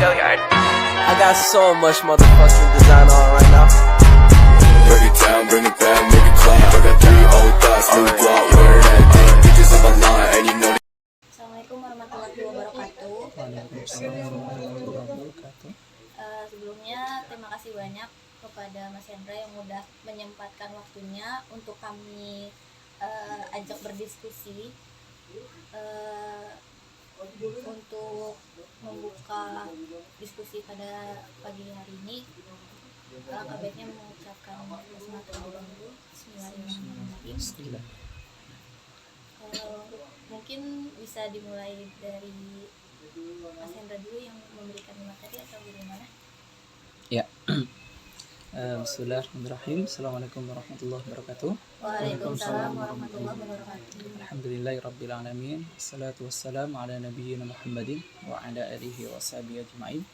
I got so much motherfucking design on right now. Break it down, bring it back, make it clap. I got 3 old thoughts, new guap, where that thing. Bitches on my line, and you know. Assalamualaikum warahmatullahi wabarakatuh. Sebelumnya terima kasih banyak kepada Mas Hendra yang udah menyempatkan waktunya untuk kami ajak berdiskusi untuk membuka diskusi pada pagi hari ini. Alangkah baiknya mengucapkan bismillah terlebih dahulu. Bismillahirrahmanirrahim. Mungkin bisa dimulai dari Mas Hendra dulu yang memberikan materi atau bagaimana? Ya. Bismillahirrahmanirrahim. Assalamualaikum warahmatullahi wabarakatuh. Waalaikumsalam warahmatullahi wabarakatuh. Alhamdulillahirabbil alamin. Wassalatu wassalamu ala nabiyyina Muhammadin wa ala alihi wa sahbihi ajma'in.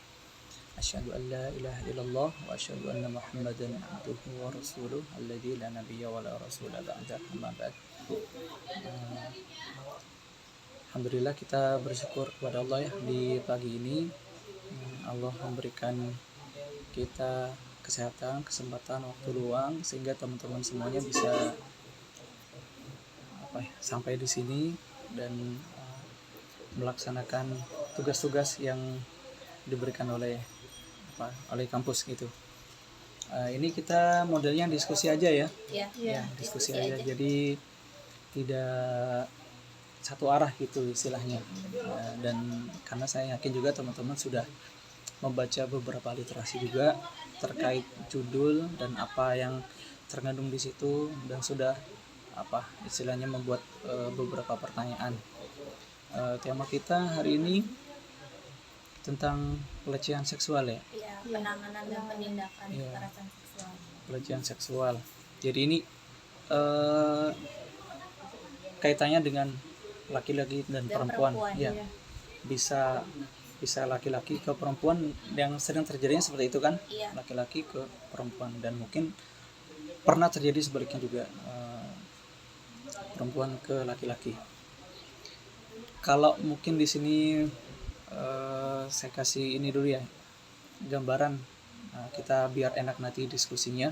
Asyhadu an la ilaha illallah wa asyhadu anna Muhammadan abduhu wa rasuluh alladzi la nabiyya wa la rasula ba'da. Amma ba'd. Alhamdulillah, kita bersyukur kepada Allah ya, di pagi ini Allah memberikan kita kesehatan, kesempatan, waktu luang sehingga teman-teman semuanya bisa sampai di sini dan melaksanakan tugas-tugas yang diberikan oleh kampus gitu. Ini kita modelnya diskusi aja ya. Ya, diskusi aja. Jadi tidak satu arah gitu istilahnya. Dan karena saya yakin juga teman-teman sudah membaca beberapa literasi juga terkait judul dan apa yang terkandung di situ, dan sudah istilahnya membuat beberapa pertanyaan. Tema kita hari ini tentang pelecehan seksual ya. Iya, penanganan dan penindakan kekerasan seksual. Pelecehan seksual. Jadi ini kaitannya dengan laki-laki dan perempuan. Ya. Bisa laki-laki ke perempuan, yang sering terjadinya seperti itu kan. Iya. Laki-laki ke perempuan, dan mungkin pernah terjadi sebaliknya juga, perempuan ke laki-laki. Kalau mungkin di sini saya kasih ini dulu ya, gambaran kita biar enak nanti diskusinya.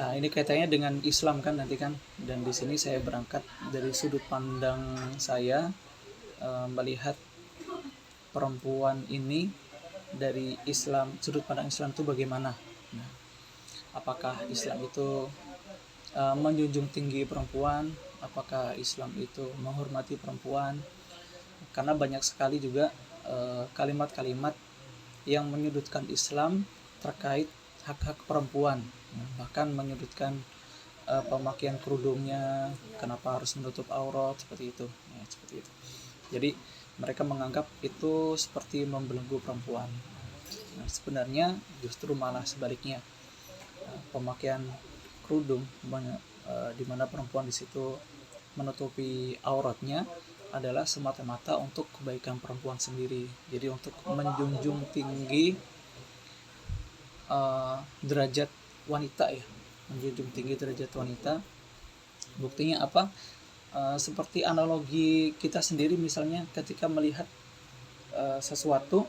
Ini kaitannya dengan Islam kan nanti kan, dan di sini saya berangkat dari sudut pandang saya melihat perempuan ini dari Islam, sudut pandang Islam itu bagaimana. Nah, apakah Islam itu menjunjung tinggi perempuan, apakah Islam itu menghormati perempuan? Karena banyak sekali juga kalimat-kalimat yang menyudutkan Islam terkait hak-hak perempuan, bahkan menyudutkan pemakaian kerudungnya, kenapa harus menutup aurat seperti itu, ya, seperti itu. Jadi mereka menganggap itu seperti membelenggu perempuan. Nah, sebenarnya justru malah sebaliknya, pemakaian kerudung di mana perempuan di situ menutupi auratnya adalah semata-mata untuk kebaikan perempuan sendiri. Jadi untuk menjunjung tinggi derajat wanita ya, menjunjung tinggi derajat wanita. Buktinya apa? Seperti analogi kita sendiri, misalnya ketika melihat sesuatu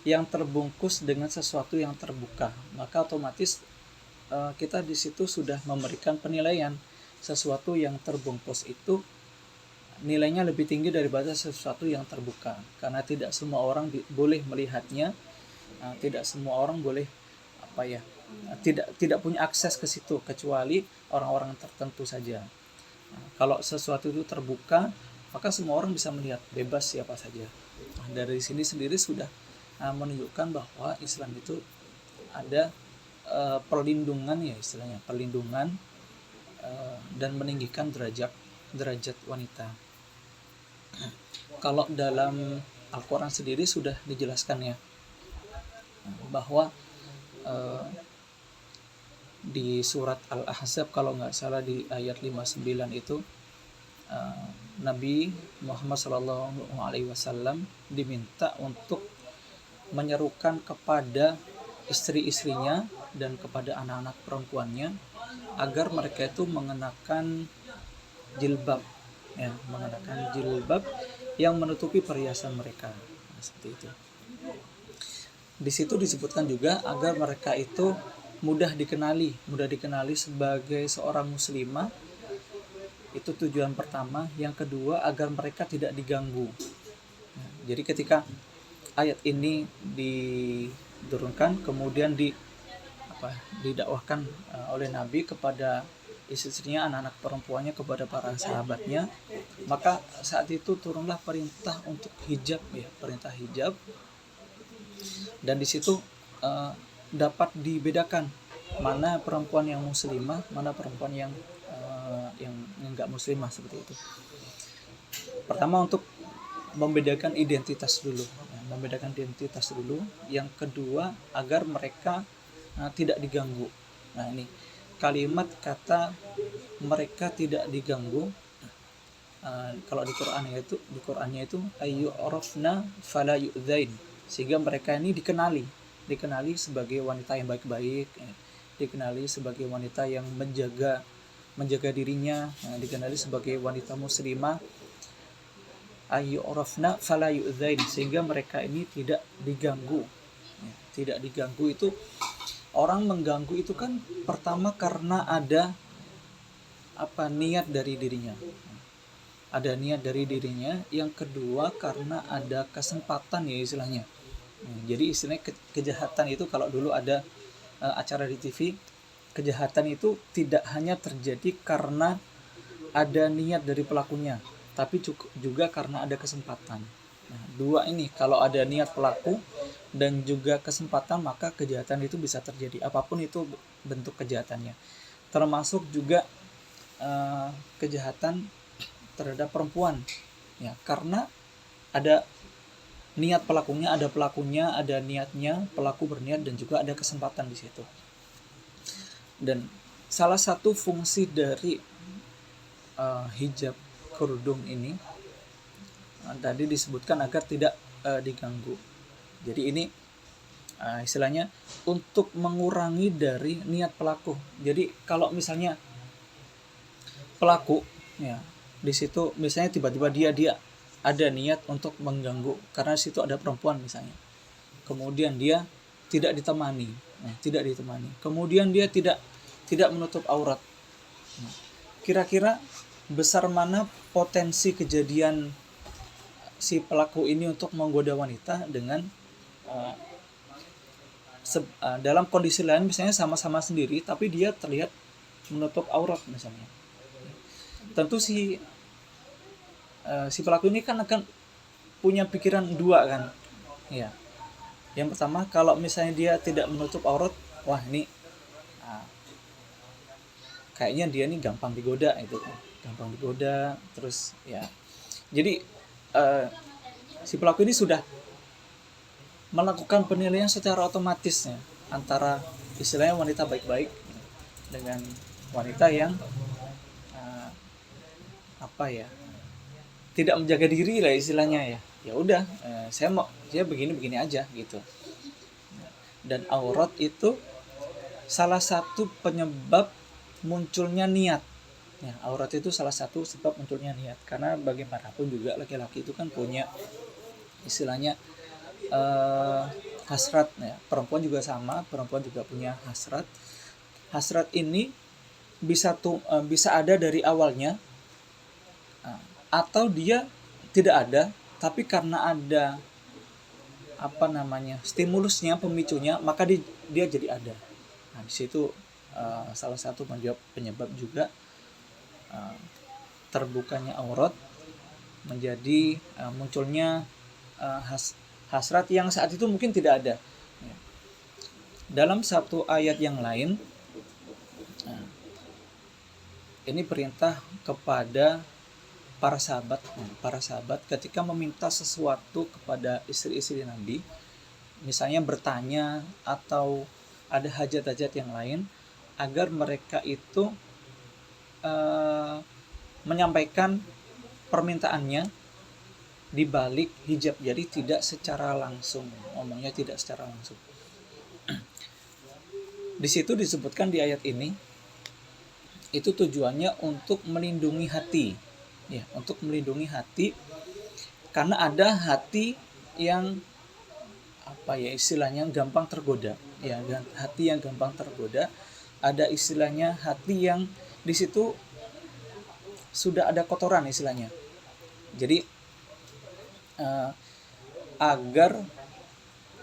yang terbungkus dengan sesuatu yang terbuka, maka otomatis kita di situ sudah memberikan penilaian sesuatu yang terbungkus itu nilainya lebih tinggi daripada sesuatu yang terbuka, karena tidak semua orang boleh melihatnya, tidak semua orang boleh tidak punya akses ke situ kecuali orang-orang tertentu saja. Nah, kalau sesuatu itu terbuka, maka semua orang bisa melihat, bebas siapa saja. Nah, dari sini sendiri sudah menunjukkan bahwa Islam itu ada perlindungan ya, istilahnya perlindungan dan meninggikan derajat wanita. Kalau dalam Al-Quran sendiri sudah dijelaskan ya, bahwa di surat Al-Ahzab kalau nggak salah di ayat 59 itu Nabi Muhammad SAW diminta untuk menyerukan kepada istri-istrinya dan kepada anak-anak perempuannya agar mereka itu mengenakan jilbab, mengenakan jilbab yang menutupi perhiasan mereka. seperti itu. Di situ disebutkan juga agar mereka itu mudah dikenali sebagai seorang muslimah. Itu tujuan pertama. Yang kedua, agar mereka tidak diganggu. Jadi ketika ayat ini diturunkan, kemudian didakwahkan oleh Nabi kepada istrinya, anak-anak perempuannya, kepada para sahabatnya, maka saat itu turunlah perintah untuk hijab, perintah hijab. Dan di situ dapat dibedakan mana perempuan yang muslimah, mana perempuan yang enggak muslimah, seperti itu. Pertama, untuk membedakan identitas dulu, Yang kedua, agar mereka tidak diganggu. Nah, ini kalimat kata mereka tidak diganggu. Kalau di Qur'annya itu ayyurafna fala yu'dzain, sehingga mereka ini dikenali sebagai wanita yang baik-baik, dikenali sebagai wanita yang menjaga dirinya, dikenali sebagai wanita muslimah. Ayyurafna fala yu'dzain, sehingga mereka ini tidak diganggu. Tidak diganggu itu, orang mengganggu itu kan pertama karena ada niat dari dirinya. Ada niat dari dirinya. Yang kedua, karena ada kesempatan, ya istilahnya. Jadi istilahnya kejahatan itu, kalau dulu ada acara di TV, kejahatan itu tidak hanya terjadi karena ada niat dari pelakunya, tapi juga karena ada kesempatan. Nah, dua ini, kalau ada niat pelaku dan juga kesempatan, maka kejahatan itu bisa terjadi, apapun itu bentuk kejahatannya. Termasuk juga kejahatan terhadap perempuan, ya, karena ada niat pelakunya, ada niatnya, pelaku berniat, dan juga ada kesempatan di situ. Dan salah satu fungsi dari hijab kerudung ini tadi disebutkan agar tidak diganggu. Jadi ini istilahnya untuk mengurangi dari niat pelaku. Jadi kalau misalnya pelaku, ya, di situ misalnya tiba-tiba dia ada niat untuk mengganggu karena di situ ada perempuan misalnya, kemudian dia tidak ditemani, kemudian dia tidak menutup aurat. Kira-kira besar mana potensi kejadian si pelaku ini untuk menggoda wanita dengan dalam kondisi lain, misalnya sama-sama sendiri tapi dia terlihat menutup aurat misalnya. Tentu si pelaku ini kan akan punya pikiran dua kan, ya. Yang pertama, kalau misalnya dia tidak menutup aurat, wah ini kayaknya dia ini gampang digoda, terus ya. Jadi si pelaku ini sudah melakukan penilaian secara otomatis, ya, antara istilahnya wanita baik-baik dengan wanita yang tidak menjaga diri lah istilahnya, ya. Ya udah, saya begini aja gitu. Dan aurat itu salah satu penyebab munculnya niat. Ya, aurat itu salah satu sebab munculnya niat, karena bagaimanapun juga laki-laki itu kan punya istilahnya hasrat, ya. Perempuan juga sama, perempuan juga punya hasrat. Hasrat ini bisa ada dari awalnya, atau dia tidak ada, tapi karena ada stimulusnya, pemicunya, maka dia jadi ada. Nah, di situ salah satu penyebab juga terbukanya aurat menjadi munculnya hasrat yang saat itu mungkin tidak ada. Dalam satu ayat yang lain, ini perintah kepada para sahabat ketika meminta sesuatu kepada istri-istri Nabi, misalnya bertanya atau ada hajat-hajat yang lain, agar mereka itu menyampaikan permintaannya di balik hijab. Jadi tidak secara langsung, ngomongnya tidak secara langsung. Di situ disebutkan di ayat ini, itu tujuannya untuk melindungi hati, ya, untuk melindungi hati, karena ada hati yang apa ya istilahnya gampang tergoda, ya hati yang gampang tergoda. Ada istilahnya hati yang di situ sudah ada kotoran istilahnya. Jadi agar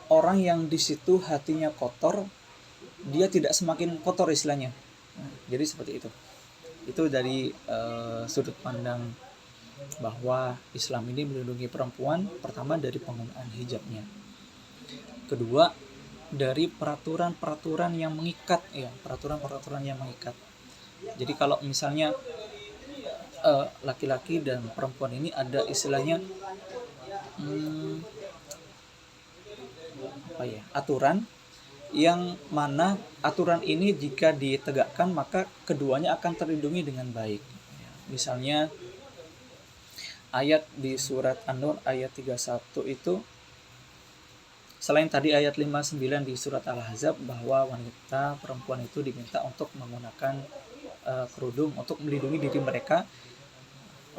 orang yang di situ hatinya kotor, dia tidak semakin kotor istilahnya. Jadi seperti itu. Itu dari sudut pandang bahwa Islam ini melindungi perempuan. Pertama dari penggunaan hijabnya. Kedua dari peraturan-peraturan yang mengikat, ya peraturan-peraturan yang mengikat. Jadi kalau misalnya laki-laki dan perempuan ini ada istilahnya aturan yang mana aturan ini jika ditegakkan maka keduanya akan terlindungi dengan baik. Misalnya ayat di surat An-Nur ayat 31 itu, selain tadi ayat 59 di surat Al-Ahzab bahwa wanita perempuan itu diminta untuk menggunakan kerudung untuk melindungi diri mereka,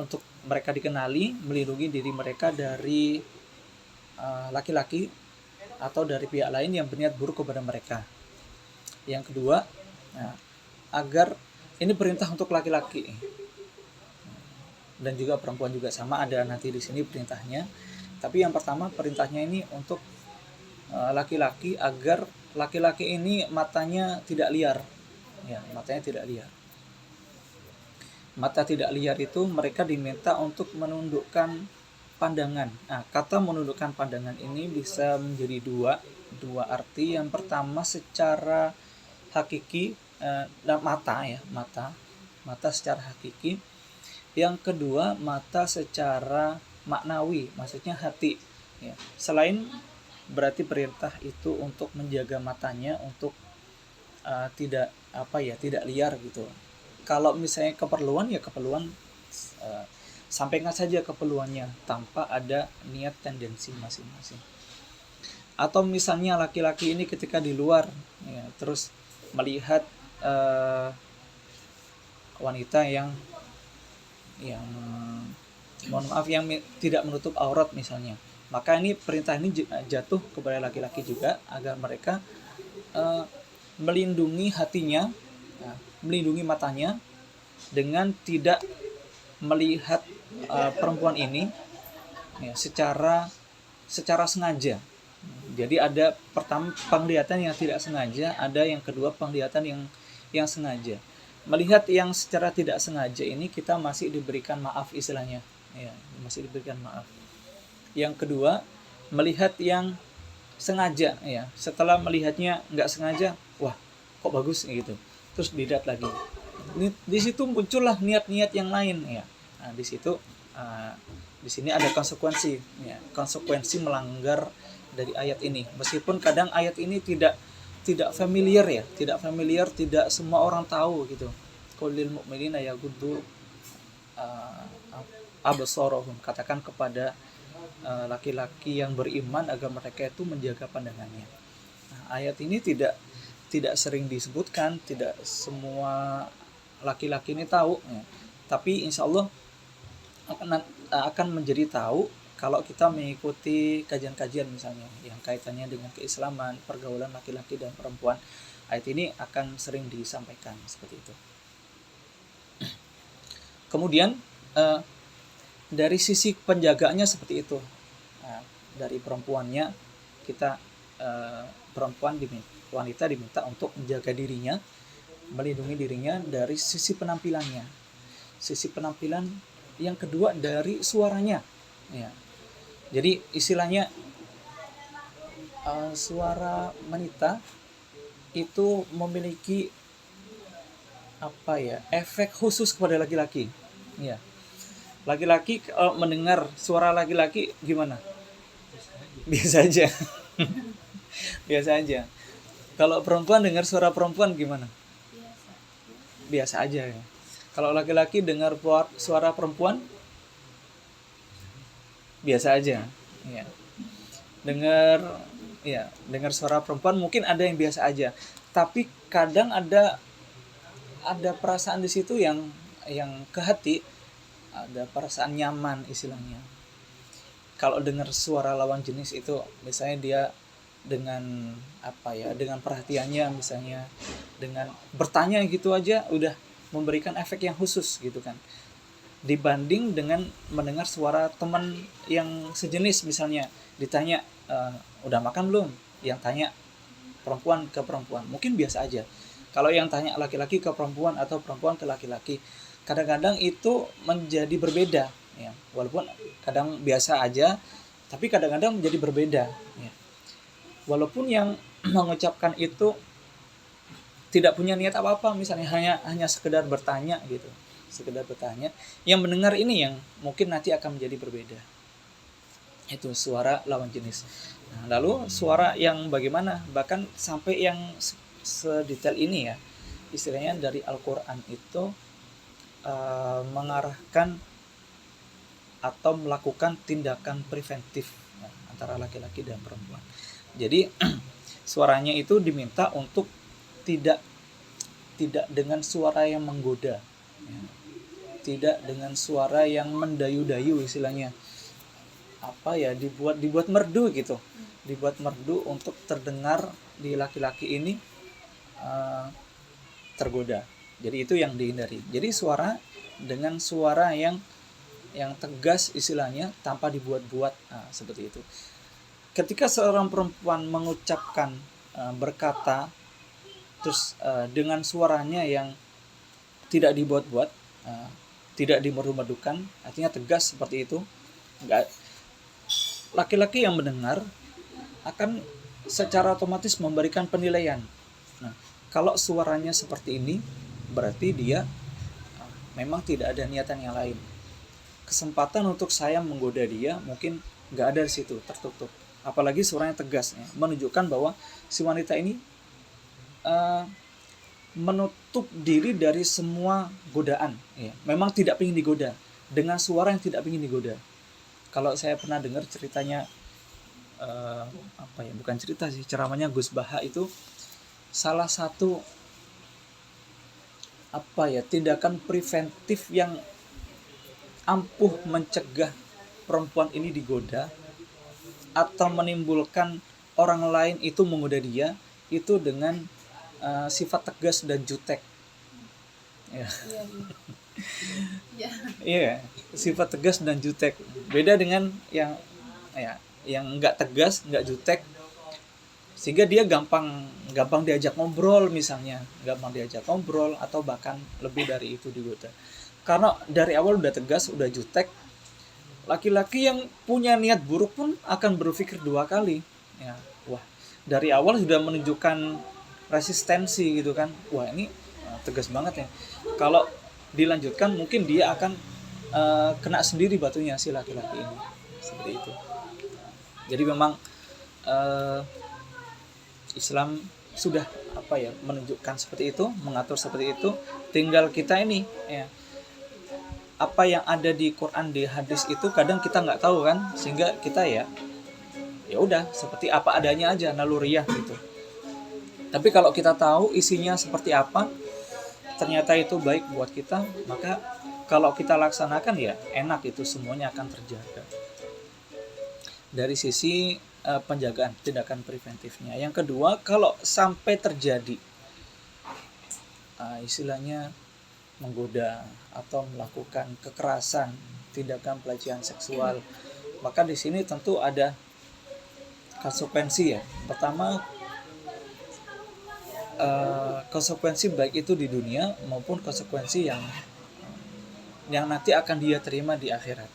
untuk mereka dikenali, melindungi diri mereka dari laki-laki atau dari pihak lain yang berniat buruk kepada mereka. Yang kedua, agar ini perintah untuk laki-laki dan juga perempuan juga sama, ada nanti di sini perintahnya. Tapi yang pertama perintahnya ini untuk laki-laki, agar laki-laki ini matanya tidak liar, ya matanya tidak liar. Mata tidak liar itu mereka diminta untuk menundukkan pandangan. Nah, kata menundukkan pandangan ini bisa menjadi dua arti. Yang pertama secara hakiki, mata secara hakiki. Yang kedua mata secara maknawi, maksudnya hati. Ya. Selain berarti perintah itu untuk menjaga matanya untuk tidak liar gitu. Kalau misalnya keperluan, ya keperluan sampaikan saja keperluannya tanpa ada niat tendensi masing-masing. Atau misalnya laki-laki ini ketika di luar, ya, terus melihat wanita yang mohon maaf yang tidak menutup aurat misalnya, maka ini perintah ini jatuh kepada laki-laki juga agar mereka melindungi hatinya, melindungi matanya dengan tidak melihat perempuan ini ya, secara sengaja. Jadi ada pertama penglihatan yang tidak sengaja, ada yang kedua penglihatan yang sengaja. Melihat yang secara tidak sengaja ini kita masih diberikan maaf istilahnya, ya, masih diberikan maaf. Yang kedua melihat yang sengaja, ya, setelah melihatnya nggak sengaja, wah kok bagus gitu, terus dilihat lagi. Di situ muncullah niat-niat yang lain, ya. Nah, di situ di sini ada konsekuensi, ya, konsekuensi melanggar dari ayat ini. Meskipun kadang ayat ini tidak familiar, ya, tidak semua orang tahu gitu. Qul lil mu'minina yaghuddu absarahum, katakan kepada laki-laki yang beriman agar mereka itu menjaga pandangannya. Nah, ayat ini tidak sering disebutkan, tidak semua laki-laki ini tahu, ya. Tapi insya Allah akan menjadi tahu kalau kita mengikuti kajian-kajian misalnya yang kaitannya dengan keislaman, pergaulan laki-laki dan perempuan. Ayat ini akan sering disampaikan seperti itu. Kemudian dari sisi penjagaannya seperti itu. Nah, dari perempuannya kita wanita diminta untuk menjaga dirinya, melindungi dirinya dari sisi penampilannya. Sisi penampilan yang kedua dari suaranya, ya. Jadi istilahnya suara wanita itu memiliki efek khusus kepada laki-laki, ya. Laki-laki kalau mendengar suara laki-laki gimana? Biasa aja. Biasa aja. Kalau perempuan dengar suara perempuan gimana? Biasa aja, ya. Kalau laki-laki dengar suara perempuan biasa aja, ya. Dengar suara perempuan mungkin ada yang biasa aja, tapi kadang ada perasaan di situ yang ke hati, ada perasaan nyaman istilahnya. kalau dengar suara lawan jenis itu, misalnya dia dengan dengan perhatiannya, misalnya dengan bertanya gitu aja udah memberikan efek yang khusus gitu kan, dibanding dengan mendengar suara teman yang sejenis, misalnya ditanya udah makan belum, yang tanya perempuan ke perempuan mungkin biasa aja. Kalau yang tanya laki-laki ke perempuan atau perempuan ke laki-laki, kadang-kadang itu menjadi berbeda ya. Walaupun kadang biasa aja, tapi kadang-kadang menjadi berbeda ya. Walaupun yang mengucapkan itu tidak punya niat apa-apa, misalnya hanya sekedar bertanya gitu, sekedar bertanya, yang mendengar ini yang mungkin nanti akan menjadi berbeda. Itu suara lawan jenis. Nah, lalu suara yang bagaimana? Bahkan sampai yang sedetail ini ya, istilahnya dari Al-Quran itu mengarahkan atau melakukan tindakan preventif ya, antara laki-laki dan perempuan. Jadi suaranya itu diminta untuk tidak dengan suara yang menggoda ya. Tidak dengan suara yang mendayu-dayu, istilahnya dibuat merdu gitu, dibuat merdu untuk terdengar di laki-laki ini tergoda. Jadi itu yang dihindari. Jadi suara dengan suara yang tegas, istilahnya tanpa dibuat-buat, seperti itu. Ketika seorang perempuan mengucapkan berkata terus dengan suaranya yang tidak dibuat-buat, tidak dimerdu-merdukan, artinya tegas seperti itu, laki-laki yang mendengar akan secara otomatis memberikan penilaian. Nah, kalau suaranya seperti ini, berarti dia memang tidak ada niatan yang lain. Kesempatan untuk saya menggoda dia mungkin nggak ada di situ, tertutup. Apalagi suaranya tegas, ya, menunjukkan bahwa si wanita ini menutup diri dari semua godaan. Ya. Memang tidak ingin digoda, dengan suara yang tidak ingin digoda. Kalau saya pernah dengar ceritanya, bukan cerita sih, ceramahnya Gus Baha itu salah satu tindakan preventif yang ampuh mencegah perempuan ini digoda atau menimbulkan orang lain itu menggoda dia, itu dengan sifat tegas dan jutek. Ya. Iya, sifat tegas dan jutek. Beda dengan yang enggak tegas, enggak jutek, sehingga dia gampang diajak ngobrol, misalnya gampang diajak ngobrol, atau bahkan lebih dari itu digoda. Karena dari awal udah tegas, udah jutek, laki-laki yang punya niat buruk pun akan berpikir dua kali. Ya, wah, dari awal sudah menunjukkan resistensi gitu kan. Wah, ini tegas banget ya. Kalau dilanjutkan mungkin dia akan kena sendiri batunya si laki-laki ini. Seperti itu. Jadi memang Islam sudah menunjukkan seperti itu, mengatur seperti itu. Tinggal kita ini ya, apa yang ada di Quran, di hadis itu kadang kita nggak tahu kan, sehingga kita ya udah seperti apa adanya aja, naluriah gitu. Tapi kalau kita tahu isinya seperti apa, ternyata itu baik buat kita, maka kalau kita laksanakan ya enak, itu semuanya akan terjaga. Dari sisi penjagaan, tindakan preventifnya. Yang kedua, kalau sampai terjadi istilahnya menggoda atau melakukan kekerasan, tindakan pelecehan seksual, maka di sini tentu ada konsekuensi ya. Pertama, konsekuensi baik itu di dunia maupun konsekuensi yang nanti akan dia terima di akhirat.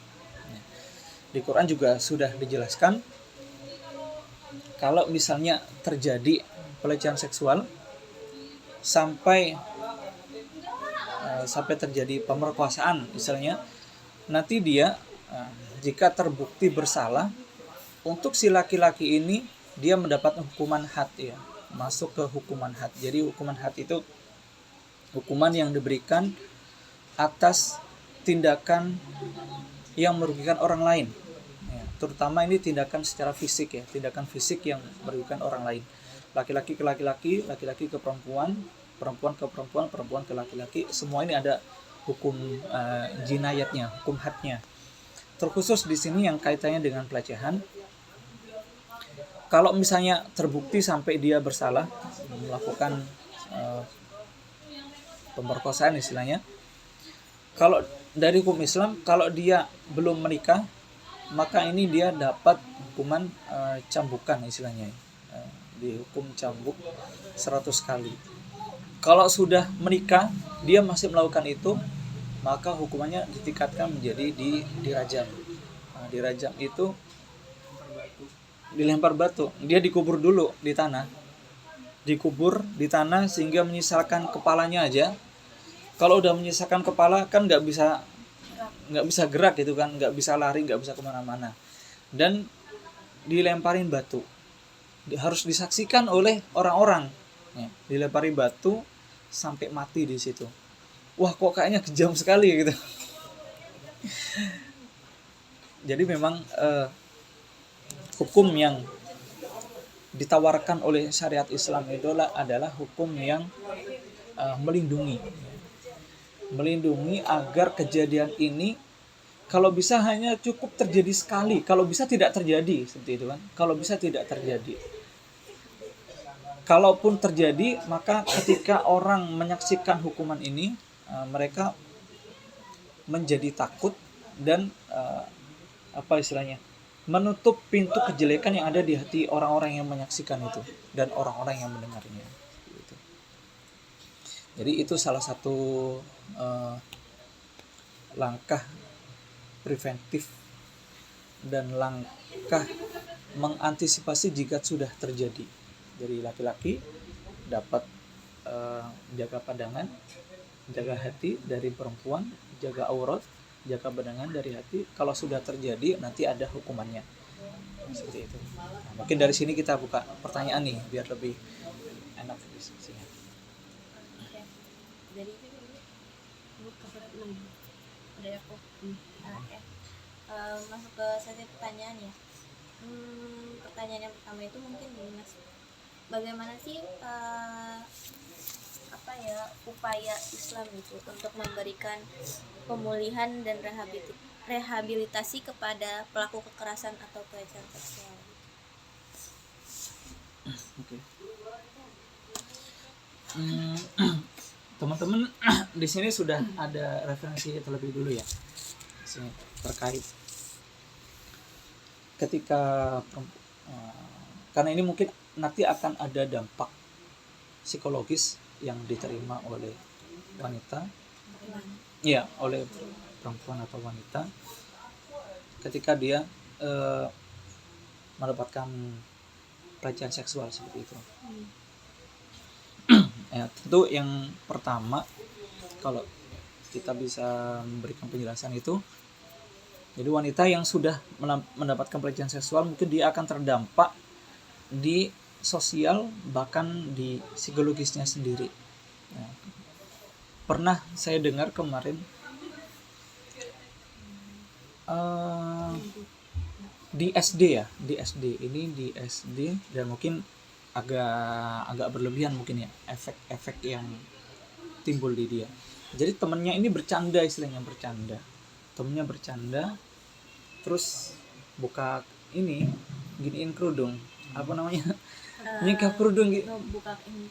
Di Quran juga sudah dijelaskan, kalau misalnya terjadi pelecehan seksual sampai terjadi pemerkosaan misalnya, nanti dia jika terbukti bersalah, untuk si laki-laki ini dia mendapat hukuman had ya, masuk ke hukuman had. Jadi hukuman had itu hukuman yang diberikan atas tindakan yang merugikan orang lain ya, terutama ini tindakan secara fisik ya, tindakan fisik yang merugikan orang lain. Laki-laki ke laki-laki, laki-laki ke perempuan, perempuan ke perempuan, perempuan ke laki-laki, semua ini ada hukum jinayatnya, hukum hadnya. terkhusus di sini yang kaitannya dengan pelecehan. Kalau misalnya terbukti sampai dia bersalah melakukan pemerkosaan istilahnya, kalau dari hukum Islam, kalau dia belum menikah, maka ini dia dapat hukuman cambukan istilahnya, dihukum cambuk 100 kali. Kalau sudah menikah dia masih melakukan itu, maka hukumannya ditingkatkan menjadi dirajam. Dirajam itu dilempar batu, dia dikubur dulu di tanah, sehingga menyisakan kepalanya aja. Kalau udah menyisakan kepala kan nggak bisa gerak gitu kan, nggak bisa lari, nggak bisa kemana-mana, dan dilemparin batu, harus disaksikan oleh orang-orang, ya, dilempari batu sampai mati di situ. Wah, kok kayaknya kejam sekali gitu. Jadi memang hukum yang ditawarkan oleh syariat Islam itu adalah hukum yang melindungi agar kejadian ini kalau bisa hanya cukup terjadi sekali, kalau bisa tidak terjadi, seperti itu kan. Kalau bisa tidak terjadi. Kalaupun terjadi, maka ketika orang menyaksikan hukuman ini, mereka menjadi takut dan menutup pintu kejelekan yang ada di hati orang-orang yang menyaksikan itu dan orang-orang yang mendengarnya. Jadi itu salah satu langkah preventif dan langkah mengantisipasi jika sudah terjadi. Jadi laki-laki dapat jaga pandangan, jaga hati dari perempuan, jaga aurat, jaga pandangan dari hati. Kalau sudah terjadi nanti ada hukumannya, seperti itu. Nah, mungkin dari sini kita buka pertanyaan nih biar lebih enak diskusinya. Dari aku masuk ke sesi pertanyaan ya. Pertanyaan yang pertama itu mungkin gini Mas, bagaimana sih upaya Islam itu untuk memberikan pemulihan dan rehabilitasi kepada pelaku kekerasan atau pelecehan seksual? Oke. Teman-teman di sini sudah ada referensi terlebih dulu ya, terkait ketika karena ini mungkin nanti akan ada dampak psikologis yang diterima oleh wanita, ya, oleh perempuan atau wanita ketika dia mendapatkan pelecehan seksual seperti itu. Ya, tentu yang pertama kalau kita bisa memberikan penjelasan itu, jadi wanita yang sudah mendapatkan pelecehan seksual mungkin dia akan terdampak di sosial bahkan di psikologisnya sendiri. Ya. Pernah saya dengar kemarin di SD dan mungkin agak berlebihan mungkin ya efek yang timbul di dia. Jadi temennya ini bercanda, temennya bercanda terus buka ini, giniin kerudung, apa namanya, nyingkap kerudung gitu.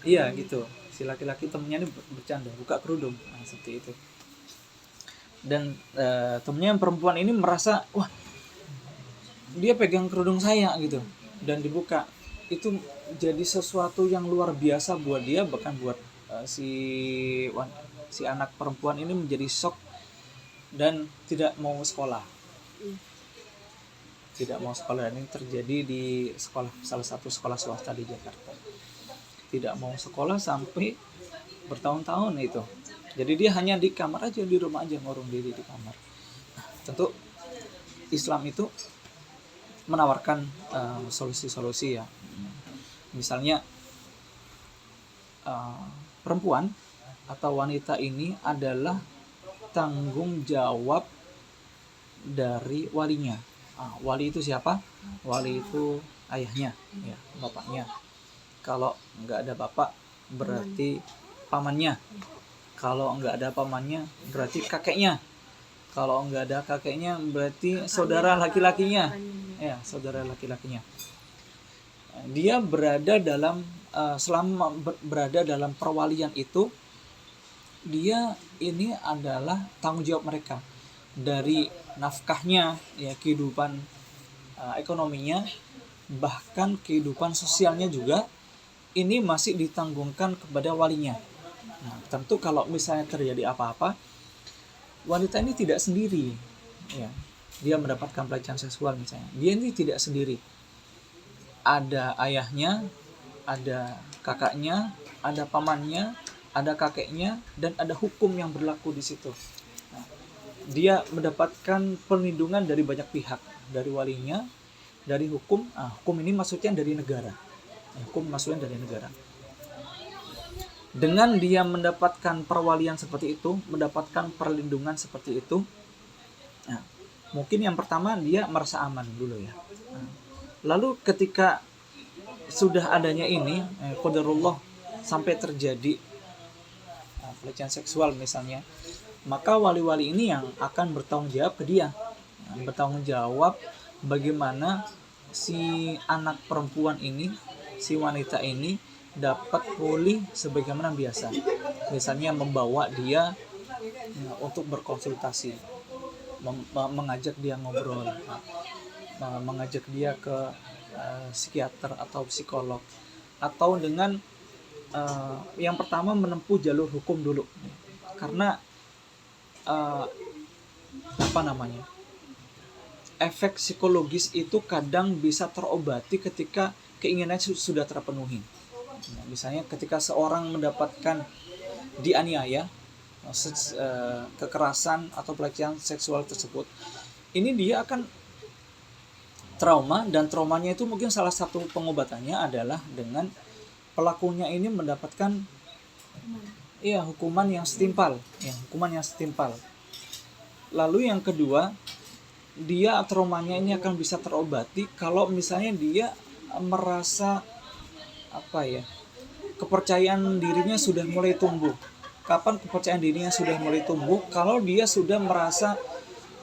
Iya gitu, si laki-laki temennya ini bercanda buka kerudung, nah, seperti itu. Dan temennya yang perempuan ini merasa, wah, dia pegang kerudung saya gitu dan dibuka. Itu jadi sesuatu yang luar biasa buat dia, bahkan buat si anak perempuan ini menjadi shock dan tidak mau sekolah. Dan ini terjadi di salah satu sekolah swasta di Jakarta. Tidak mau sekolah sampai bertahun-tahun itu. Jadi dia hanya di kamar aja, di rumah aja, ngurung diri di kamar. Nah, tentu Islam itu menawarkan solusi-solusi ya. Misalnya perempuan atau wanita ini adalah tanggung jawab dari walinya. Wali itu siapa? Wali itu ayahnya, ya, bapaknya. Kalau nggak ada bapak berarti pamannya. Kalau nggak ada pamannya berarti kakeknya. Kalau nggak ada kakeknya berarti saudara laki-lakinya. Ya, saudara laki-lakinya. Dia berada dalam selama berada dalam perwalian itu, dia ini adalah tanggung jawab mereka dari nafkahnya, ya, kehidupan ekonominya, bahkan kehidupan sosialnya juga ini masih ditanggungkan kepada walinya. Nah, tentu kalau misalnya terjadi apa-apa, wanita ini tidak sendiri, ya. Dia mendapatkan pelecehan seksual misalnya, dia ini tidak sendiri. Ada ayahnya, ada kakaknya, ada pamannya, ada kakeknya, dan ada hukum yang berlaku di situ. Nah, dia mendapatkan perlindungan dari banyak pihak, dari walinya, dari hukum. Hukum ini maksudnya dari negara. Hukum maksudnya dari negara. Dengan dia mendapatkan perwalian seperti itu, mendapatkan perlindungan seperti itu, nah, mungkin yang pertama dia merasa aman dulu, ya. Lalu ketika sudah adanya ini, qadarullah, sampai terjadi pelecehan seksual misalnya, maka wali-wali ini yang akan bertanggung jawab ke dia, bertanggung jawab bagaimana si anak perempuan ini, si wanita ini dapat pulih sebagaimana biasa. Misalnya membawa dia untuk berkonsultasi, mengajak dia ngobrol, mengajak dia ke psikiater atau psikolog, atau dengan yang pertama menempuh jalur hukum dulu, karena efek psikologis itu kadang bisa terobati ketika keinginannya sudah terpenuhi. Nah, misalnya ketika seorang mendapatkan dianiaya, kekerasan atau pelecehan seksual tersebut, ini dia akan trauma, dan traumanya itu mungkin salah satu pengobatannya adalah dengan pelakunya ini mendapatkan hukuman yang setimpal, Lalu yang kedua, dia traumanya ini akan bisa terobati kalau misalnya dia merasa kepercayaan dirinya sudah mulai tumbuh. Kapan kepercayaan dirinya sudah mulai tumbuh? Kalau dia sudah merasa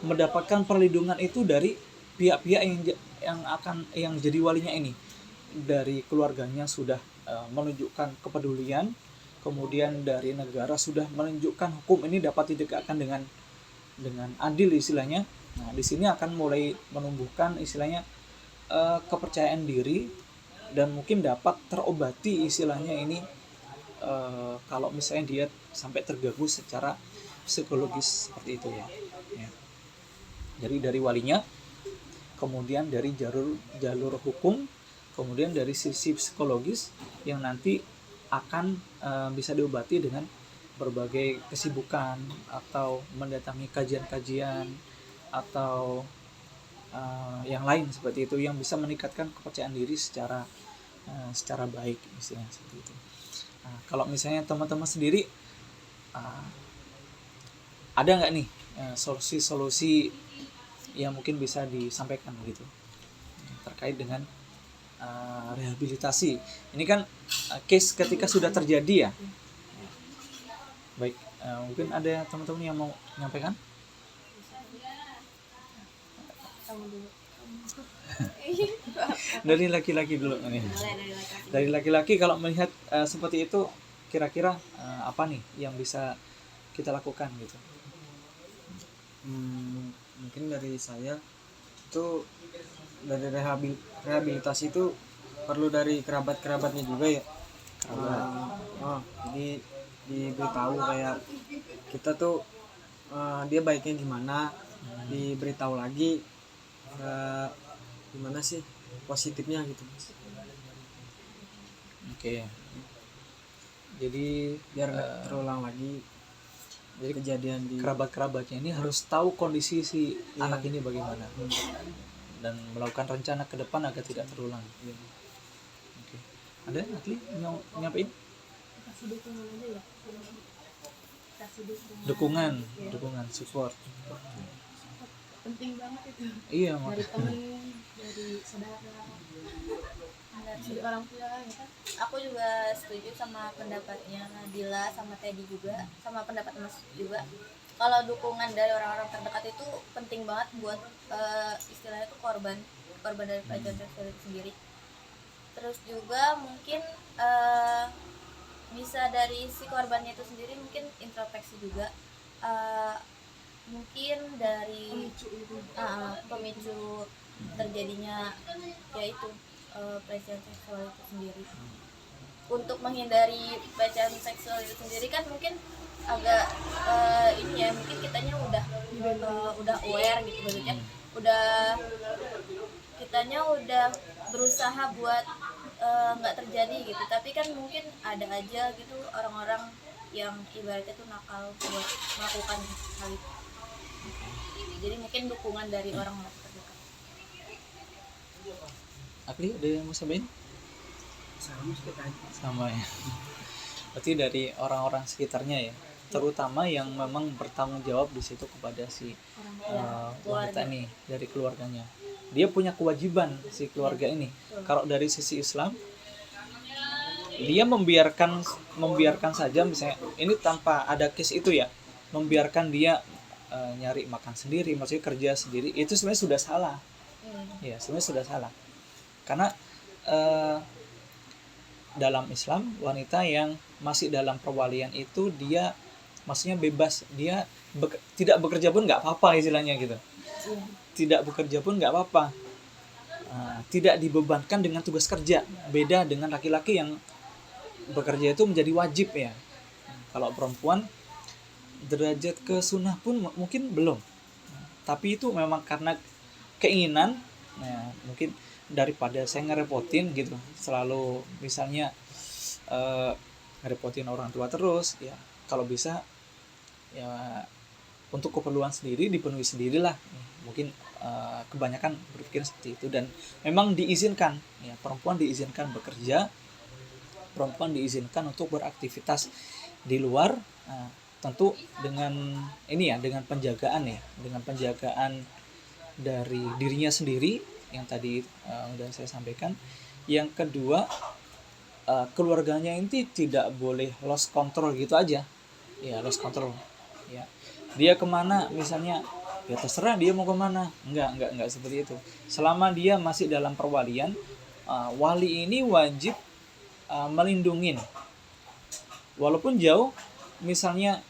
mendapatkan perlindungan itu dari pihak-pihak yang jadi walinya ini, dari keluarganya sudah menunjukkan kepedulian, kemudian dari negara sudah menunjukkan hukum ini dapat ditegakkan dengan adil istilahnya. Nah, di sini akan mulai menumbuhkan istilahnya kepercayaan diri, dan mungkin dapat terobati istilahnya ini kalau misalnya dia sampai terganggu secara psikologis seperti itu, ya. Jadi dari walinya, kemudian dari jalur hukum, kemudian dari sisi psikologis yang nanti akan bisa diobati dengan berbagai kesibukan atau mendatangi kajian-kajian atau yang lain seperti itu, yang bisa meningkatkan kepercayaan diri secara baik, misalnya seperti itu. Nah, kalau misalnya teman-teman sendiri ada nggak nih solusi-solusi yang mungkin bisa disampaikan gitu terkait dengan rehabilitasi ini kan case ketika sudah terjadi, ya. Baik, mungkin ada teman-teman yang mau menyampaikan? Dari laki-laki dulu nih. Dari laki-laki, kalau melihat seperti itu, kira-kira apa nih yang bisa kita lakukan gitu? Mungkin dari saya itu, dari rehabilitasi itu perlu dari kerabat-kerabatnya juga, ya. Jadi diberitahu kayak kita tuh dia baiknya gimana, diberitahu lagi gimana sih positifnya gitu. Oke. Jadi biar nggak terulang lagi. Jadi kejadian di kerabat-kerabatnya ini harus tahu kondisi si anak ini bagaimana, dan melakukan rencana ke depan agar tidak terulang. Oke. Ada Atli nyampein? Kasih dukungan aja, ya. Kasih Dukungan, support. Penting banget itu. Iya, Dari temen, dari saudara, dari orang tua, ya kan. Aku juga setuju sama pendapatnya Nadila sama Teddy juga, sama pendapat Mas juga. kalau dukungan dari orang-orang terdekat itu penting banget buat istilahnya itu korban dari pelecehan seksual itu sendiri. Terus juga mungkin bisa dari si korbannya itu sendiri, mungkin introspeksi juga, mungkin dari pemicu terjadinya yaitu pelecehan seksual itu sendiri. Untuk menghindari pelecehan seksual itu sendiri kan mungkin agak ini ya, mungkin kitanya udah aware gitu, maksudnya kitanya udah berusaha buat nggak terjadi gitu, tapi kan mungkin ada aja gitu orang-orang yang ibaratnya tuh nakal buat melakukan hal itu. Jadi mungkin dukungan dari orang terdekat. Akli ada yang mau sampaikan? Sama ya. Berarti dari orang-orang sekitarnya ya, terutama yang memang bertanggung jawab di situ kepada si wanita ini, dari keluarganya. Dia punya kewajiban si keluarga ini. Kalau dari sisi Islam, dia membiarkan saja, misalnya ini tanpa ada case itu ya, membiarkan dia nyari makan sendiri, maksudnya kerja sendiri, itu sebenarnya sudah salah. Ya, sebenarnya sudah salah. Karena dalam Islam, wanita yang masih dalam perwalian itu dia maksudnya bebas, dia tidak bekerja pun nggak apa-apa istilahnya gitu. Tidak bekerja pun nggak apa-apa. Tidak dibebankan dengan tugas kerja. Beda dengan laki-laki yang bekerja itu menjadi wajib ya. Kalau perempuan derajat ke sunnah pun mungkin belum. Tapi itu memang karena keinginan, mungkin daripada saya ngerepotin gitu, selalu misalnya ngerepotin orang tua terus, ya kalau bisa ya untuk keperluan sendiri dipenuhi sendirilah. Mungkin kebanyakan berpikir seperti itu, dan memang diizinkan ya, perempuan diizinkan bekerja, perempuan diizinkan untuk beraktivitas di luar, tentu dengan ini ya, dengan penjagaan ya, dengan penjagaan dari dirinya sendiri yang tadi udah saya sampaikan. Yang kedua, keluarganya ini tidak boleh lost control gitu aja ya, lost control ya. Dia kemana misalnya, ya terserah dia mau kemana, enggak seperti itu. Selama dia masih dalam perwalian, wali ini wajib melindungin, walaupun jauh, misalnya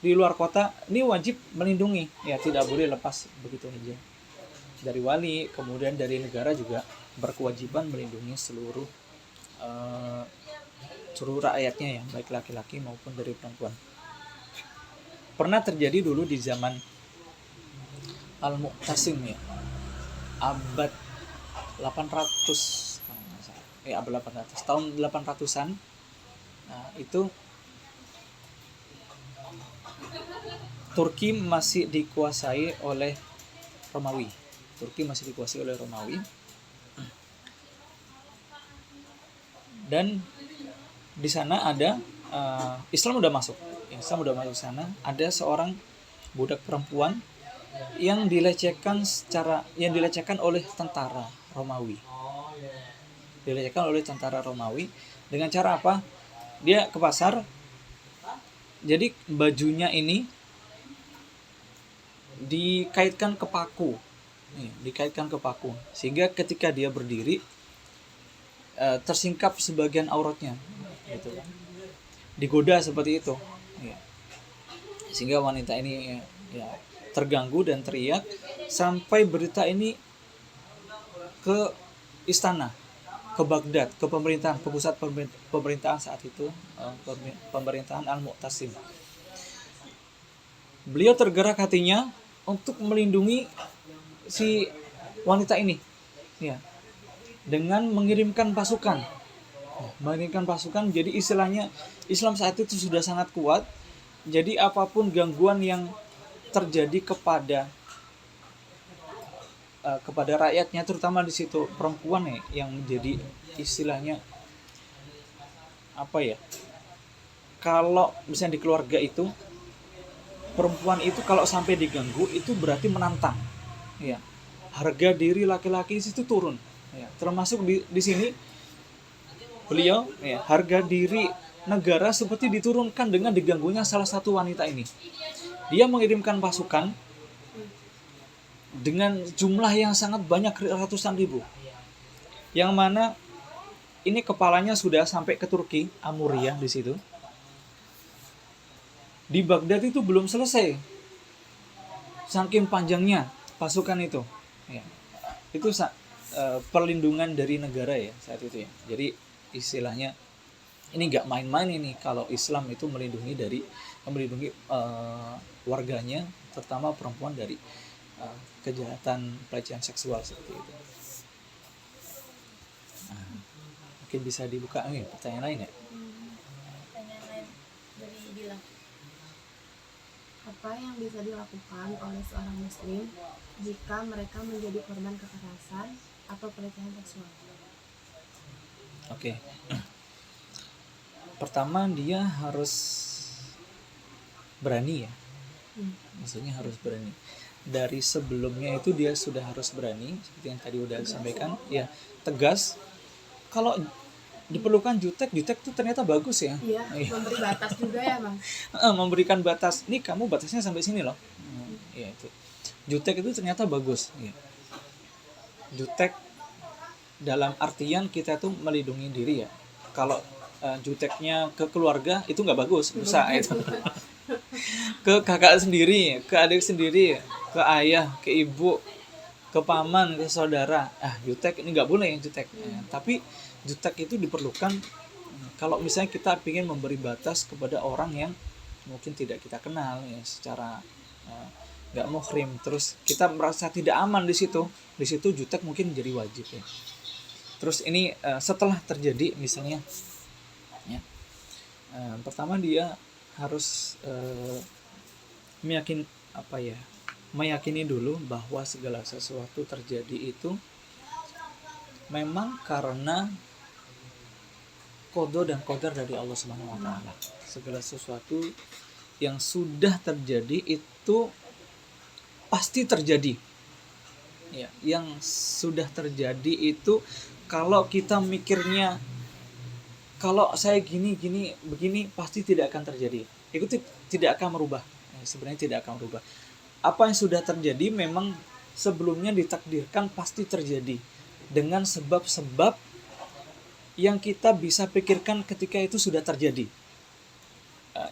di luar kota, ini wajib melindungi ya, tidak boleh lepas begitu aja. Dari wali, kemudian dari negara juga berkewajiban melindungi seluruh rakyatnya ya, baik laki-laki maupun dari perempuan. Pernah terjadi dulu di zaman Al-Mu'tasim ya, abad 800 ya, abad 800, tahun 800-an. Nah, itu Turki masih dikuasai oleh Romawi. Dan di sana ada Islam udah masuk sana. Ada seorang budak perempuan yang dilecehkan oleh tentara Romawi. Dengan cara apa? Dia ke pasar. Jadi bajunya ini dikaitkan ke paku, sehingga ketika dia berdiri tersingkap sebagian auratnya, gitu kan. Digoda seperti itu, ya. Sehingga wanita ini ya terganggu dan teriak, sampai berita ini ke istana, ke Baghdad, ke pemerintahan, ke pusat pemerintahan saat itu, pemerintahan Al-Mu'tasim. Beliau tergerak hatinya untuk melindungi si wanita ini, ya, dengan mengirimkan pasukan. Jadi istilahnya Islam saat itu sudah sangat kuat. Jadi apapun gangguan yang terjadi kepada rakyatnya, terutama di situ perempuan ya, yang menjadi istilahnya apa ya? Kalau misalnya di keluarga itu, perempuan itu kalau sampai diganggu itu berarti menantang, ya. Harga diri laki-laki itu turun, ya. Termasuk di sini beliau, ya, harga diri negara seperti diturunkan dengan diganggunya salah satu wanita ini. Dia mengirimkan pasukan dengan jumlah yang sangat banyak, ratusan ribu. Yang mana ini kepalanya sudah sampai ke Turki, Amuriah di situ. Di Baghdad itu belum selesai. Saking panjangnya pasukan itu. Ya. Itu perlindungan dari negara ya saat itu ya. Jadi istilahnya ini nggak main-main ini kalau Islam itu melindungi warganya, terutama perempuan dari kejahatan pelecehan seksual seperti itu. Nah, mungkin bisa dibuka nih pertanyaan lain ya. Pertanyaan lain dari Dila. Apa yang bisa dilakukan oleh seorang muslim jika mereka menjadi korban kekerasan atau pelecehan seksual? Oke. Pertama dia harus berani ya. Maksudnya harus berani. Dari sebelumnya itu dia sudah harus berani, seperti yang tadi udah disampaikan, ya tegas. Kalau diperlukan jutek itu ternyata bagus ya. Iya, memberi batas juga ya, Bang. Memberikan batas. Nih kamu batasnya sampai sini loh. Ya itu. Jutek itu ternyata bagus. Ya. Jutek dalam artian kita tuh melindungi diri ya. Kalau juteknya ke keluarga itu nggak bagus, dosa itu. Ke kakak sendiri, ke adik sendiri, ke ayah, ke ibu, ke paman, ke saudara. Jutek ini nggak boleh yang jutek. Tapi jutek itu diperlukan kalau misalnya kita ingin memberi batas kepada orang yang mungkin tidak kita kenal ya, secara nggak muhrim, terus kita merasa tidak aman di situ jutek mungkin jadi wajib ya. Terus ini setelah terjadi misalnya ya, pertama dia harus meyakini dulu bahwa segala sesuatu terjadi itu memang karena qada dan qadar dari Allah Subhanahu wa taala. Segala sesuatu yang sudah terjadi itu pasti terjadi. Ya, yang sudah terjadi itu kalau kita mikirnya kalau saya begini pasti tidak akan terjadi. Itu tidak akan merubah. Sebenarnya tidak akan merubah. Apa yang sudah terjadi memang sebelumnya ditakdirkan pasti terjadi dengan sebab-sebab yang kita bisa pikirkan ketika itu sudah terjadi.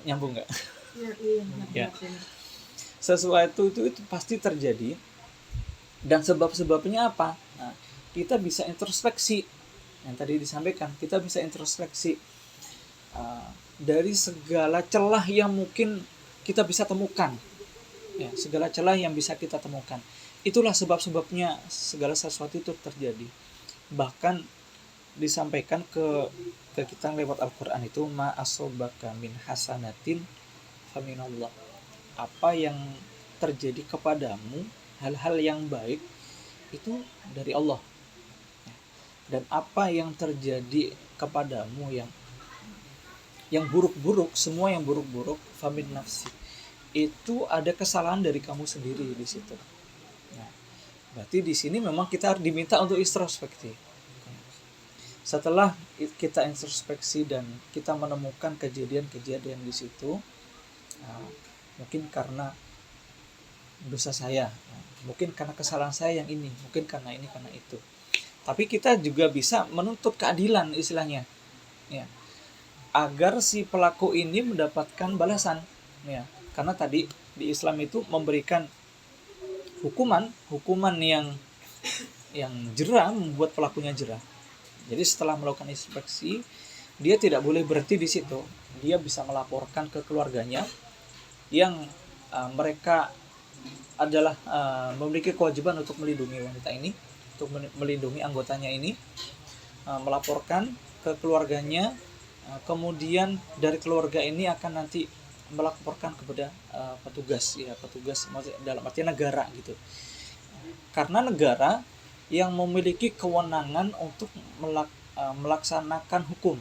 Nyambung nggak? Iya. Sesuatu itu pasti terjadi dan sebab-sebabnya apa? Nah, kita bisa introspeksi. Yang tadi disampaikan, kita bisa introspeksi dari segala celah yang mungkin kita bisa temukan. Ya, segala celah yang bisa kita temukan. Itulah sebab-sebabnya segala sesuatu itu terjadi. Bahkan disampaikan ke kita lewat Al-Quran itu ma asobaka min hasanatin faminallah. Apa yang terjadi kepadamu, hal-hal yang baik itu dari Allah. Dan apa yang terjadi kepadamu yang buruk-buruk, semua yang buruk-buruk famin nafsi, itu ada kesalahan dari kamu sendiri di situ. Nah, berarti di sini memang kita diminta untuk introspeksi. Setelah kita introspeksi dan kita menemukan kejadian-kejadian di situ, mungkin karena dosa saya, mungkin karena kesalahan saya yang ini, mungkin karena ini, karena itu. Tapi kita juga bisa menuntut keadilan istilahnya, ya, agar si pelaku ini mendapatkan balasan, ya. Karena tadi di Islam itu memberikan hukuman yang jera, membuat pelakunya jera. Jadi setelah melakukan inspeksi, dia tidak boleh berhenti di situ. Dia bisa melaporkan ke keluarganya yang mereka adalah memiliki kewajiban untuk melindungi wanita ini, untuk melindungi anggotanya ini, melaporkan ke keluarganya, kemudian dari keluarga ini akan nanti melaporkan kepada petugas dalam arti negara gitu. Karena negara yang memiliki kewenangan untuk melaksanakan hukum.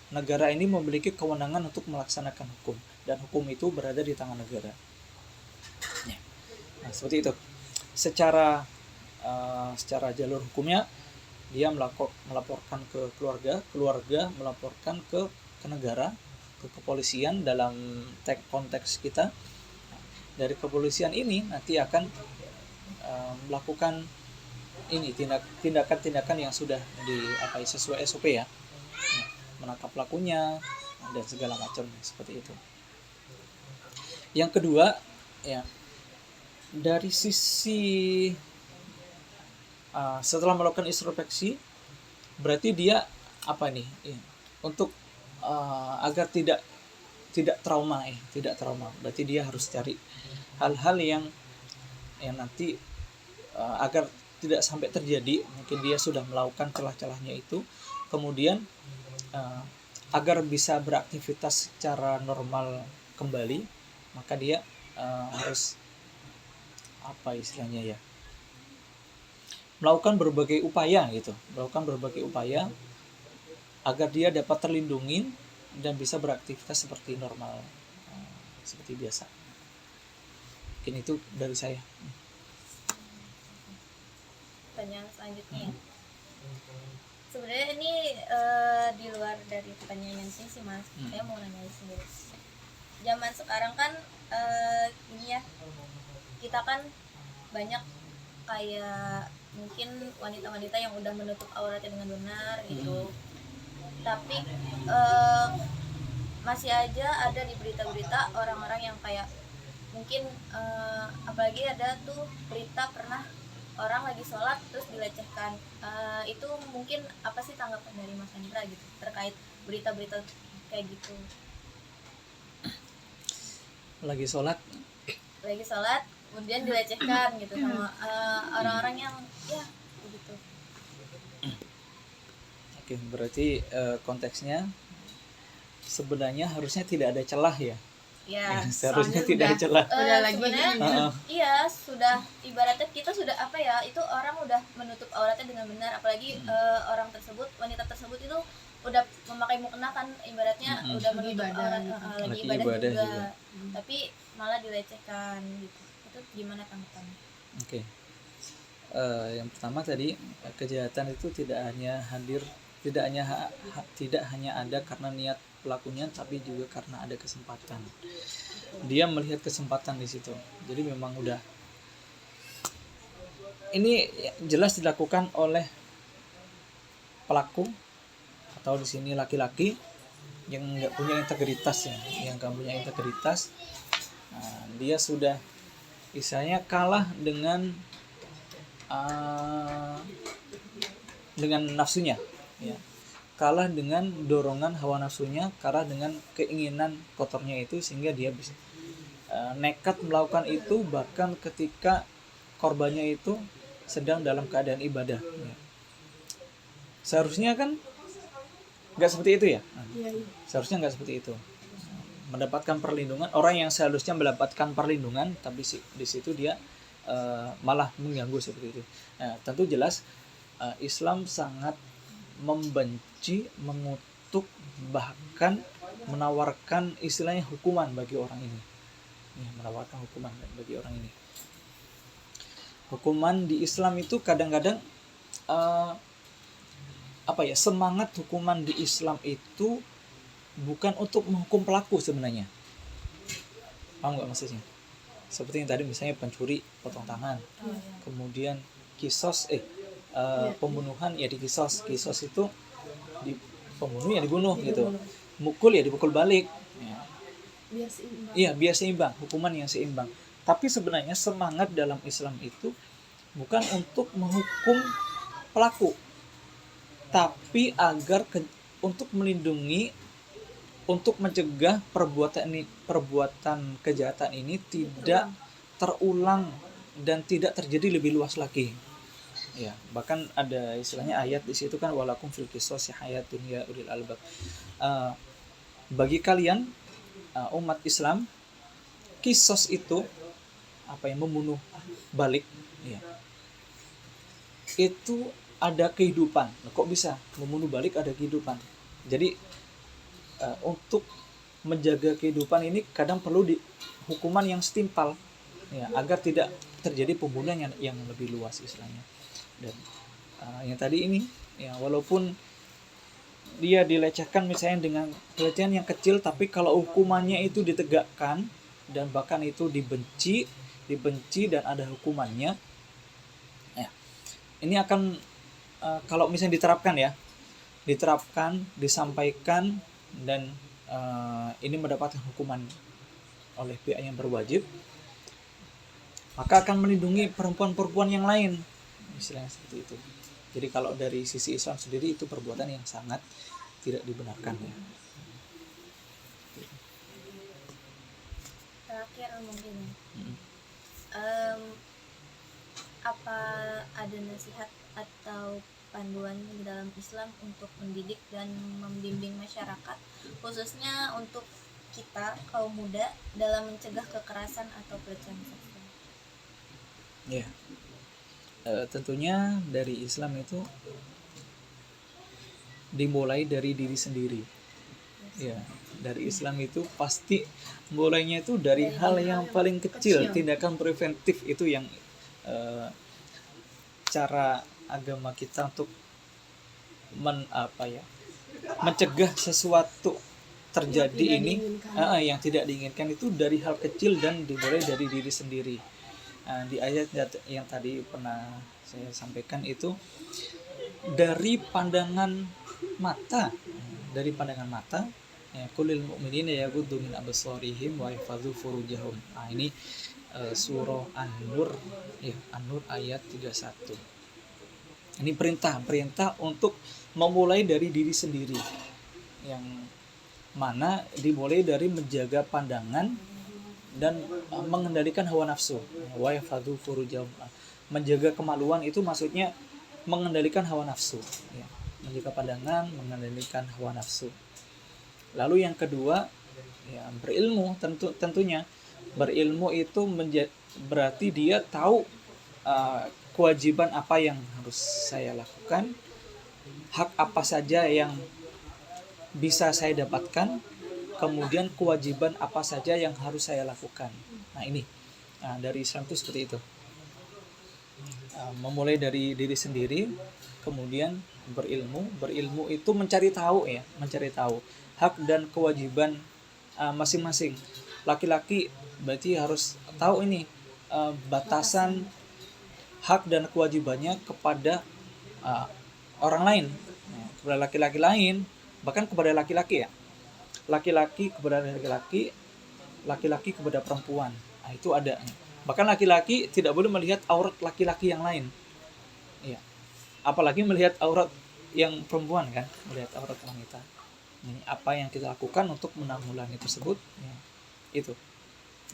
Negara ini memiliki kewenangan untuk melaksanakan hukum dan hukum itu berada di tangan negara. Nah, seperti itu. Secara jalur hukumnya dia melaporkan ke keluarga melaporkan ke negara, ke kepolisian dalam konteks kita. Dari kepolisian ini nanti akan melakukan ini tindakan-tindakan yang sudah sesuai SOP ya, menangkap pelakunya dan segala macam seperti itu. Yang kedua ya, dari sisi setelah melakukan introspeksi, berarti dia untuk agar tidak trauma, berarti dia harus cari hal-hal yang nanti agar tidak sampai terjadi. Mungkin dia sudah melakukan celah-celahnya itu, kemudian agar bisa beraktivitas secara normal kembali, maka dia harus melakukan berbagai upaya agar dia dapat terlindungi dan bisa beraktivitas seperti normal, seperti biasa. Mungkin itu dari saya. Pertanyaan selanjutnya, sebenarnya ini di luar dari pertanyaan yang sih Mas, saya mau nanya sendiri. Zaman sekarang kan ini ya, kita kan banyak kayak mungkin wanita-wanita yang udah menutup auratnya dengan benar gitu, tapi masih aja ada di berita-berita orang-orang yang kayak mungkin apalagi ada tuh berita pernah orang lagi sholat terus dilecehkan. Itu mungkin apa sih tanggapan dari Mas Hendra gitu terkait berita-berita kayak gitu? Lagi sholat kemudian dilecehkan gitu sama orang-orang yang ya begitu. Oke, berarti konteksnya sebenarnya harusnya tidak ada celah ya. Ya, seharusnya tidak ada celah. Sebenarnya iya, sudah ibaratnya kita sudah itu orang udah menutup auratnya dengan benar, apalagi orang tersebut, wanita tersebut itu udah memakai mukena kan, ibaratnya udah menutup aurat, lagi ibadah juga. Tapi malah dilecehkan gitu. Itu gimana tanggapannya? Oke. Yang pertama tadi, kejahatan itu tidak hanya ada karena niat pelakunya, tapi juga karena ada kesempatan. Dia melihat kesempatan di situ. Jadi memang udah ini jelas dilakukan oleh pelaku atau di sini laki-laki yang nggak punya integritas ya, dia sudah misalnya kalah dengan nafsunya ya, kalah dengan dorongan hawa nafsunya, kalah dengan keinginan kotornya itu, sehingga dia bisa nekat melakukan itu bahkan ketika korbannya itu sedang dalam keadaan ibadah ya. Seharusnya kan nggak seperti itu ya. Seharusnya nggak seperti itu, mendapatkan perlindungan. Orang yang seharusnya mendapatkan perlindungan, tapi di situ dia malah mengganggu seperti itu. Nah, tentu jelas Islam sangat membenci, mengutuk, bahkan menawarkan istilahnya hukuman bagi orang ini. Hukuman di Islam itu kadang-kadang semangat hukuman di Islam itu bukan untuk menghukum pelaku sebenarnya. Paham nggak maksudnya? Seperti yang tadi misalnya pencuri potong tangan, kemudian kisos pembunuhan ya dikisos. Kisos itu pembunuh ya dibunuh gitu. Mukul ya dipukul balik. Ya. Biar seimbang, hukuman yang seimbang. Tapi sebenarnya semangat dalam Islam itu bukan untuk menghukum pelaku, tapi agar untuk melindungi, untuk mencegah perbuatan kejahatan ini tidak terulang dan tidak terjadi lebih luas lagi. Ya, bahkan ada istilahnya ayat di situ kan, walakum fil qisas hayatun ya ulil albab. Bagi kalian umat Islam, kisos itu membunuh balik ya. Itu ada kehidupan. Kok bisa membunuh balik ada kehidupan? Jadi untuk menjaga kehidupan ini kadang perlu hukuman yang setimpal ya, agar tidak terjadi pembunuhan yang lebih luas istilahnya. Dan yang tadi ini ya, walaupun dia dilecehkan misalnya dengan pelecehan yang kecil, tapi kalau hukumannya itu ditegakkan dan bahkan itu dibenci dan ada hukumannya, ya, ini akan kalau misalnya diterapkan, disampaikan, dan ini mendapatkan hukuman oleh pihak yang berwajib, maka akan melindungi perempuan-perempuan yang lain, istilahnya seperti itu. Jadi kalau dari sisi Islam sendiri itu perbuatan yang sangat tidak dibenarkan ya. Terakhir mungkin apa ada nasihat atau panduan di dalam Islam untuk mendidik dan membimbing masyarakat, khususnya untuk kita kaum muda, dalam mencegah kekerasan atau pelecehan seksual? Ya, tentunya dari Islam itu dimulai dari diri sendiri. Ya, dari Islam itu pasti mulainya itu dari hal yang paling kecil. Tindakan preventif itu yang cara agama kita untuk mencegah sesuatu terjadi yang tidak diinginkan itu dari hal kecil dan dimulai dari diri sendiri. Di ayat yang tadi pernah saya sampaikan itu dari pandangan mata, ya, qulil mu'minina yaghuddu min absarihim wa yahfazu furujahum. Ini surah An-Nur ya, An-Nur ayat 31. Ini perintah untuk memulai dari diri sendiri, yang mana dimulai dari menjaga pandangan dan mengendalikan hawa nafsu. Wa yahfazu furujahum, menjaga kemaluan itu maksudnya mengendalikan hawa nafsu ya. Menjaga pandangan, mengendalikan hawa nafsu. Lalu yang kedua ya, berilmu. Tentunya berilmu itu berarti dia tahu kewajiban apa yang harus saya lakukan, hak apa saja yang bisa saya dapatkan, kemudian kewajiban apa saja yang harus saya lakukan. Nah ini dari Islam itu seperti itu. Memulai dari diri sendiri, kemudian berilmu itu mencari tahu hak dan kewajiban masing-masing. Laki-laki berarti harus tahu ini batasan hak dan kewajibannya kepada orang lain, kepada laki-laki lain, bahkan kepada laki-laki ya. Laki-laki kepada laki-laki kepada perempuan. Nah, itu ada. Bahkan laki-laki tidak boleh melihat aurat laki-laki yang lain. Ya. Apalagi melihat aurat yang perempuan kan, melihat aurat wanita. Ini apa yang kita lakukan untuk menanggulangi tersebut? Ya, itu.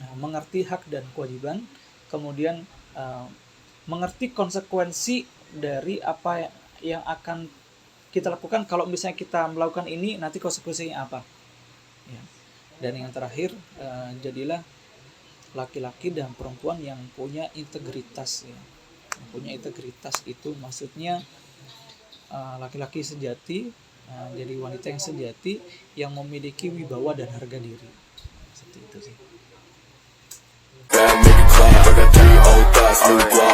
Nah, mengerti hak dan kewajiban, kemudian mengerti konsekuensi dari apa yang akan kita lakukan kalau misalnya kita melakukan ini, nanti konsekuensinya apa? Ya. Dan yang terakhir, jadilah laki-laki dan perempuan yang punya integritas ya. Yang punya integritas itu maksudnya laki-laki sejati, jadi wanita yang sejati yang memiliki wibawa dan harga diri. Seperti itu sih. Bad nigga clap, I got 3 old thoughts, new block.